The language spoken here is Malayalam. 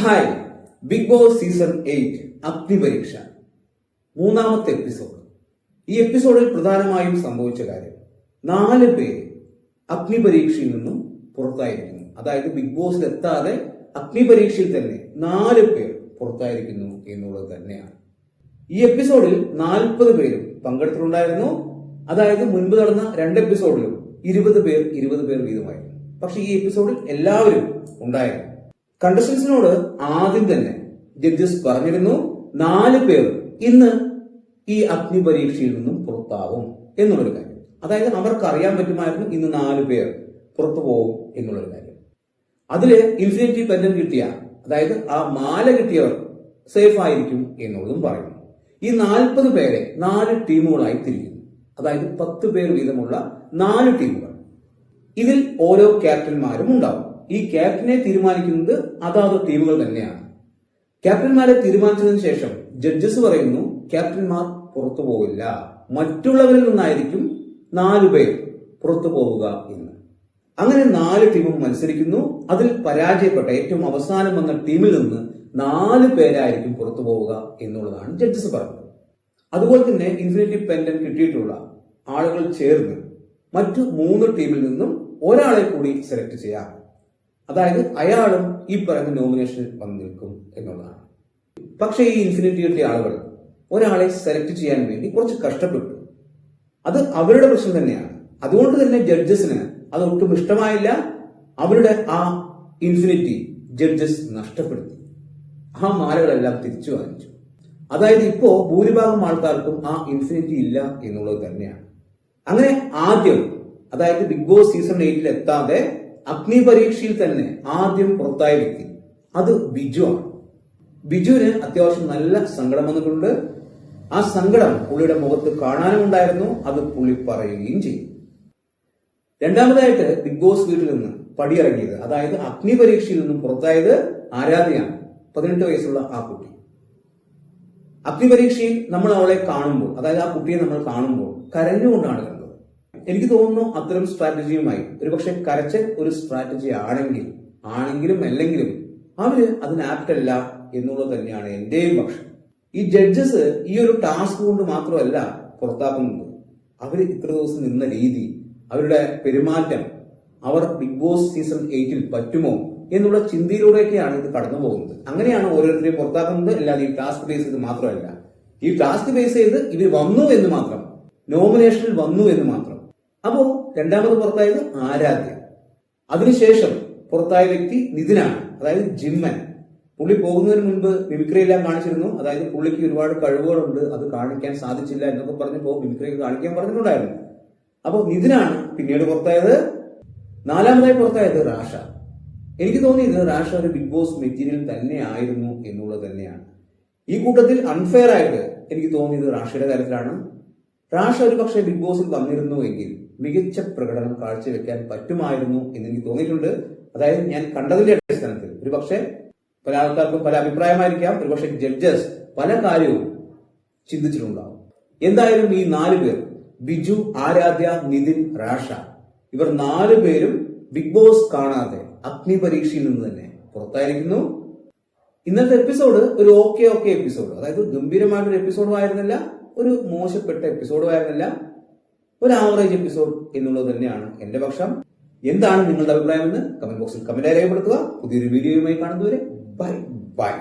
ഹായ്, ബിഗ് ബോസ് സീസൺ 8 അഗ്നിപരീക്ഷ മൂന്നാമത്തെ എപ്പിസോഡ്. ഈ എപ്പിസോഡിൽ പ്രധാനമായും സംഭവിച്ച കാര്യം 4 പേര് അഗ്നിപരീക്ഷയിൽ നിന്നും പുറത്തായിരിക്കുന്നു. അതായത് ബിഗ് ബോസിൽ എത്താതെ അഗ്നിപരീക്ഷയിൽ തന്നെ 4 പേർ പുറത്തായിരിക്കുന്നു എന്നുള്ളത് തന്നെയാണ്. ഈ എപ്പിസോഡിൽ 40 പേരും പങ്കെടുത്തിട്ടുണ്ടായിരുന്നു. അതായത് മുൻപ് നടന്ന 2 എപ്പിസോഡിലും 20 പേർ വീതമായിരുന്നു. പക്ഷെ ഈ എപ്പിസോഡിൽ എല്ലാവരും ഉണ്ടായിരുന്നു. കണ്ടസ്റ്റൻസിനോട് ആദ്യം തന്നെ ജഡ്ജസ് പറഞ്ഞിരുന്നു 4 പേർ ഇന്ന് ഈ അഗ്നിപരീക്ഷയിൽ നിന്നും പുറത്താവും എന്നുള്ളൊരു കാര്യം. അതായത് അവർക്ക് അറിയാൻ പറ്റുമായിരുന്നു ഇന്ന് 4 പേർ പുറത്തു പോകും എന്നുള്ളൊരു കാര്യം. അതില് ഇൻഫിനിറ്റി പെൻഡന്റ് കിട്ടിയ, അതായത് ആ മാല കിട്ടിയവർ സേഫ് ആയിരിക്കും എന്നുള്ളതും പറയുന്നു. ഈ 40 പേരെ 4 ടീമുകളായി തിരിക്കുന്നു. അതായത് 10 പേർ വീതമുള്ള 4 ടീമുകൾ. ഇതിൽ ഓരോ ക്യാപ്റ്റന്മാരും ഉണ്ടാവും. ഈ ക്യാപ്റ്റനെ തീരുമാനിക്കുന്നത് അതാത് ടീമുകൾ തന്നെയാണ്. ക്യാപ്റ്റന്മാരെ തീരുമാനിച്ചതിന് ശേഷം ജഡ്ജസ് പറയുന്നു ക്യാപ്റ്റന്മാർ പുറത്തു പോവില്ല, മറ്റുള്ളവരിൽ നിന്നായിരിക്കും 4 പേർ പുറത്തു പോവുക എന്ന്. അങ്ങനെ 4 ടീമും മത്സരിക്കുന്നു. അതിൽ പരാജയപ്പെട്ട ഏറ്റവും അവസാനം വന്ന ടീമിൽ നിന്ന് 4 പേരായിരിക്കും പുറത്തു പോവുക എന്നുള്ളതാണ് ജഡ്ജസ് പറഞ്ഞത്. അതുപോലെ തന്നെ ഇൻഫിനിറ്റി പെൻഡന്റ് കിട്ടിയിട്ടുള്ള ആളുകൾ ചേർന്ന് മറ്റു 3 ടീമിൽ നിന്നും ഒരാളെ കൂടി സെലക്ട് ചെയ്യാം. അതായത് അയാളും ഈ പറയുന്ന നോമിനേഷനിൽ വന്നു നിൽക്കും എന്നുള്ളതാണ്. പക്ഷേ ഈ ഇൻഫിനിറ്റി കിട്ടിയ ആളുകൾ ഒരാളെ സെലക്ട് ചെയ്യാൻ വേണ്ടി കുറച്ച് കഷ്ടപ്പെട്ടു. അത് അവരുടെ പ്രശ്നം തന്നെയാണ്. അതുകൊണ്ട് തന്നെ ജഡ്ജസിന് അത് ഒട്ടും ഇഷ്ടമായില്ല. അവരുടെ ആ ഇൻഫിനിറ്റി ജഡ്ജസ് നഷ്ടപ്പെടുത്തി. ആ മാലകളെല്ലാം തിരിച്ചു വാങ്ങിച്ചു. അതായത് ഇപ്പോ ഭൂരിഭാഗം ആൾക്കാർക്കും ആ ഇൻഫിനിറ്റി ഇല്ല എന്നുള്ളത് തന്നെയാണ്. അങ്ങനെ ആദ്യം, അതായത് ബിഗ് ബോസ് സീസൺ 8 എത്താതെ അഗ്നിപരീക്ഷയിൽ തന്നെ ആദ്യം പുറത്തായ വ്യക്തി അത് ബിജു ആണ്. ബിജുവിന് അത്യാവശ്യം നല്ല സങ്കടം വന്നിട്ടുണ്ട്. ആ സങ്കടം പുള്ളിയുടെ മുഖത്ത് കാണാനും ഉണ്ടായിരുന്നു. അത് പുള്ളി പറയുകയും ചെയ്തു. രണ്ടാമതായിട്ട് ബിഗ് ബോസ് വീട്ടിൽ നിന്ന് പടിയിറങ്ങിയത്, അതായത് അഗ്നിപരീക്ഷയിൽ നിന്നും പുറത്തായത് ആരാധ്യയാണ്. 18 വയസ്സുള്ള ആ കുട്ടി. അഗ്നിപരീക്ഷയിൽ നമ്മൾ അവളെ കാണുമ്പോൾ, അതായത് ആ കുട്ടിയെ നമ്മൾ കാണുമ്പോൾ കരഞ്ഞുകൊണ്ടാണ് കണ്ടത്. എനിക്ക് തോന്നുന്നു അത്തരം സ്ട്രാറ്റജിയുമായി ഒരുപക്ഷെ കരച്ചൽ ഒരു സ്ട്രാറ്റജി ആണെങ്കിലും അല്ലെങ്കിലും അവര് അതിന് ആപ്റ്റല്ല എന്നുള്ളത് തന്നെയാണ് എന്റെയും പക്ഷം. ഈ ജഡ്ജസ് ഈ ഒരു ടാസ്ക് കൊണ്ട് മാത്രമല്ല പുറത്താക്കുന്നത്. അവര് ഇത്ര ദിവസം നിന്ന രീതി, അവരുടെ പെരുമാറ്റം, അവർ ബിഗ് ബോസ് സീസൺ 8 പറ്റുമോ എന്നുള്ള ചിന്തയിലൂടെയൊക്കെയാണ് ഇത് കടന്നു പോകുന്നത്. അങ്ങനെയാണ് ഓരോരുത്തരെയും പുറത്താക്കുന്നത്. അല്ലാതെ ഈ ടാസ്ക് ബേസ് ചെയ്ത് മാത്രമല്ല. ഈ ടാസ്ക് ബേസ് ചെയ്ത് ഇവർ വന്നു എന്ന് മാത്രം, നോമിനേഷനിൽ വന്നു എന്ന് മാത്രം. അപ്പോ രണ്ടാമത് പുറത്തായത് ആരാധ്യ. അതിനുശേഷം പുറത്തായ വ്യക്തി നിതിനാണ്, അതായത് ജിമ്മൻ. പുള്ളി പോകുന്നതിന് മുൻപ് മിമിക്രി എല്ലാം കാണിച്ചിരുന്നു. അതായത് പുള്ളിക്ക് ഒരുപാട് കഴിവുകളുണ്ട്, അത് കാണിക്കാൻ സാധിച്ചില്ല എന്നൊക്കെ പറഞ്ഞപ്പോ മിമിക്രി കാണിക്കാൻ പറഞ്ഞിട്ടുണ്ടായിരുന്നു. അപ്പൊ നിതിനാണ് പിന്നീട് പുറത്തായത്. 4മതായി പുറത്തായത് റാഷ. എനിക്ക് തോന്നിയത് റാഷ ഒരു ബിഗ് ബോസ് മെറ്റീരിയൽ തന്നെ ആയിരുന്നു എന്നുള്ളത് തന്നെയാണ്. ഈ കൂട്ടത്തിൽ അൺഫെയർ ആയിട്ട് എനിക്ക് തോന്നിയത് റാഷയുടെ കാര്യത്തിലാണ്. റാഷ ഒരു പക്ഷേ ബിഗ് ബോസിൽ വന്നിരുന്നുവെങ്കിൽ മികച്ച പ്രകടനം കാഴ്ചവെക്കാൻ പറ്റുമായിരുന്നു എന്നെനിക്ക് തോന്നിയിട്ടുണ്ട്. അതായത് ഞാൻ കണ്ടതിന്റെ അടിസ്ഥാനത്തിൽ ഒരു പക്ഷേ പല ആൾക്കാർക്കും പല അഭിപ്രായമായിരിക്കാം. ഒരുപക്ഷെ ജഡ്ജസ് പല കാര്യവും ചിന്തിച്ചിട്ടുണ്ടാവും. എന്തായാലും ഈ 4 പേർ, ബിജു, ആരാധ്യ, നിതിൻ, റാഷ, ഇവർ 4 പേരും ബിഗ് ബോസ് കാണാതെ അഗ്നിപരീക്ഷയിൽ നിന്ന് തന്നെ പുറത്തായിരിക്കുന്നു. ഇന്നത്തെ എപ്പിസോഡ് ഒരു ഓക്കെ എപ്പിസോഡ്, അതായത് ഗംഭീരമായിട്ടൊരു എപ്പിസോഡും ആയിരുന്നില്ല, ഒരു മോശപ്പെട്ട എപ്പിസോഡും ആയിരുന്നില്ല, ഒരു ആവറേജ് എപ്പിസോഡ് എന്നുള്ളത് തന്നെയാണ് എന്റെ പക്ഷം. എന്താണ് നിങ്ങളുടെ അഭിപ്രായം എന്ന് കമന്റ് ബോക്സിൽ കമന്റായി രേഖപ്പെടുത്തുക. പുതിയൊരു വീഡിയോയുമായി കാണുന്നവരെ ബൈ.